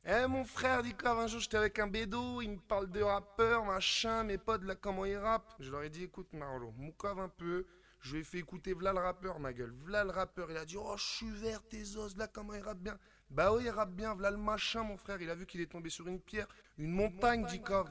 Eh mon frère, dit quoi, un jour j'étais avec un bédo, il me parle de rappeur, machin, mes potes là comment ils rappent. Je leur ai dit écoute Marlo, moucave un peu. Je lui ai fait écouter v'là le rappeur ma gueule, v'là le rappeur. Il a dit oh je suis vert tes os là comment il rappe bien. Bah oui il rappe bien, v'là le machin mon frère. Il a vu qu'il est tombé sur une pierre, une montagne dit quoi.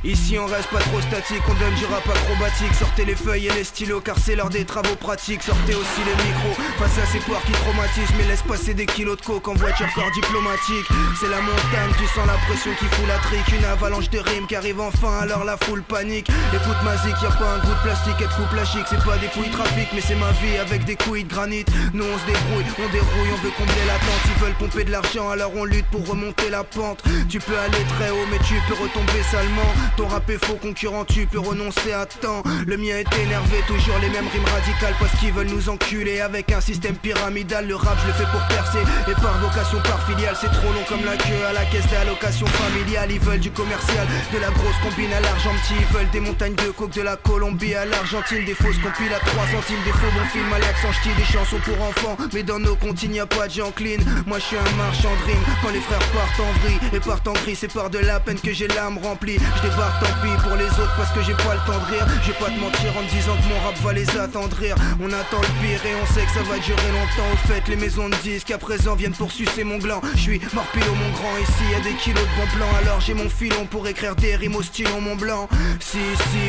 Ici on reste pas trop statique, on donne du rap acrobatique. Sortez les feuilles et les stylos car c'est l'heure des travaux pratiques. Sortez aussi les micros face à ces poires qui traumatisent. Mais laisse passer des kilos de coke en voiture corps diplomatique. C'est la montagne, tu sens la pression qui fout la trique. Une avalanche de rimes qui arrive enfin, alors la foule panique. Écoute ma zik, y'a pas un goût de plastique, être coupe la chic. C'est pas des couilles trafic mais c'est ma vie avec des couilles de granit. Nous on se débrouille, on dérouille, on veut combler l'attente. Ils veulent pomper de l'argent alors on lutte pour remonter la pente. Tu peux aller très haut mais tu peux retomber salement. Ton rap est faux concurrent, tu peux renoncer à temps. Le mien est énervé, toujours les mêmes rimes radicales. Parce qu'ils veulent nous enculer avec un système pyramidal. Le rap je le fais pour percer et par vocation, par filiale. C'est trop long comme la queue à la caisse d'allocation familiale. Ils veulent du commercial, de la grosse combine à l'argentique. Ils veulent des montagnes de coke de la Colombie à l'Argentine. Des fausses compiles à 3 centimes, des faux bons films à l'accent ch'ti. Des chansons pour enfants, mais dans nos comptines y'a pas de gens clean. Moi je suis un marchand de rimes. Quand les frères partent en vrille et partent en gris, c'est par de la peine que j'ai l'âme remplie. Je débarque tant pis pour les autres parce que j'ai pas le temps de rire. Je vais pas te mentir en te disant que mon rap va les attendrir. On attend le pire et on sait que ça va durer longtemps. Au fait les maisons de disques à présent viennent pour sucer mon gland. Je suis Morpilo mon grand, ici y'a des kilos de bons plans. Alors j'ai mon filon pour écrire des rimes au stylo Mont Blanc. Si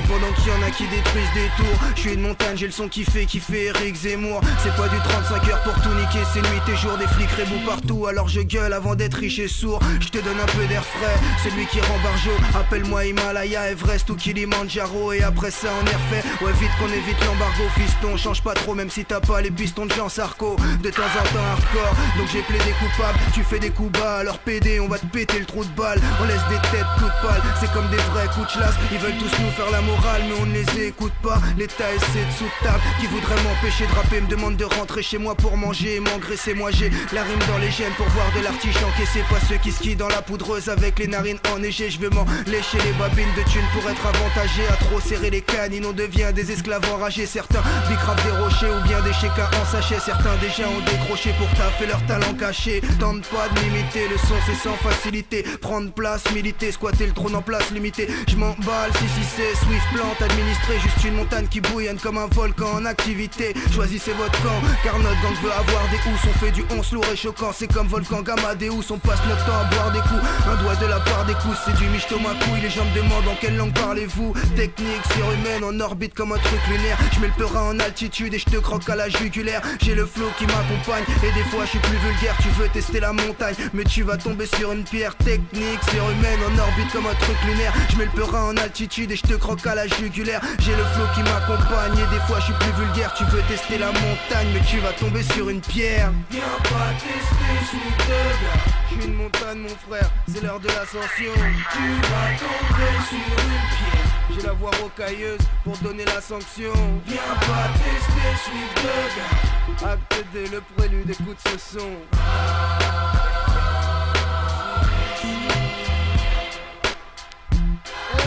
pendant qu'il y en a qui détruisent des tours. Je suis une montagne, j'ai le son qui fait Eric Zemmour. C'est pas du 35 heures pour tout niquer, c'est nuit et jour. Des flics rebous partout alors je gueule avant d'être riche et sourd. Je te donne un peu d'air frais, celui qui rend barjo. Appelle-moi Himalaya, Everest ou Kilimanjaro. Et après ça on est refait. Ouais vite qu'on évite l'embargo fiston. Change pas trop même si t'as pas les pistons de Jean Sarko. De temps en temps hardcore, donc j'ai plaidé coupable. Tu fais des coups bas, alors PD on va te péter le trou de balle. On laisse des têtes toutes pâles, c'est comme des vrais coups de chasse. Ils veulent tous nous faire la morale mais on ne les écoute pas. L'état essaie de sous table qui voudrait m'empêcher de rapper. Me demande de rentrer chez moi pour manger et m'engraisser. Moi j'ai la rime dans les gènes pour voir de l'artichaut. Et c'est pas ceux qui skient dans la poudreuse avec les narines enneigées. Je veux m'en lécher les babines de thunes pour être avantagé. À trop serrer les canines on devient des esclaves enragés. Certains bicravent des rochers ou bien des chékas en sachet. Certains déjà ont décroché pour taffer leur talent caché. Tente pas de m'imiter, le son c'est sans facilité. Prendre place, militer, squatter le trône en place limité. Je m'emballe, si c'est Swift plante administré. Juste une montagne qui bouillonne comme un volcan en activité. Choisissez votre camp, car notre gang veut avoir des housses. On fait du 11 lourd et choquant, c'est comme Volcan Gamma des housses. On passe notre temps à boire des coups, un doigt de la part des coups. C'est du michto ma couille, les gens me demandent en quelle langue parlez-vous. Technique surhumaine en orbite comme un truc lunaire. Je mets le peurin en altitude et je te croque à la jugulaire. J'ai le flow qui m'accompagne et des fois je suis plus vulgaire. Tu veux tester la montagne mais tu vas tomber sur une pierre. Technique surhumaine en orbite comme un truc lunaire. Je mets le peurin en altitude et je te croque à la jugulaire. J'ai le flow qui m'accompagne et des fois je suis plus vulgaire. Tu veux tester la montagne mais tu vas tomber sur une pierre. Viens pas tester Sweet Dog. Je suis une montagne mon frère, c'est l'heure de l'ascension. Tu vas tomber sur une pierre. J'ai la voix rocailleuse pour donner la sanction. Viens pas tester Sweet Dog. Acte 2, le prélude, écoute ce son.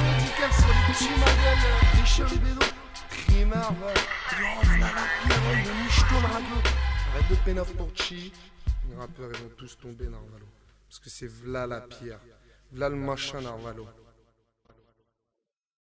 Médical sur les petits maguettes, des chéris bédos. Crimard, va. Oh, voilà la pierre, le michto, le ragot. Arrête de pénaf pour chi. Les rappeurs, ils vont tous tomber, Narvalo. Parce que c'est v'là la pierre. V'là le machin, Narvalo.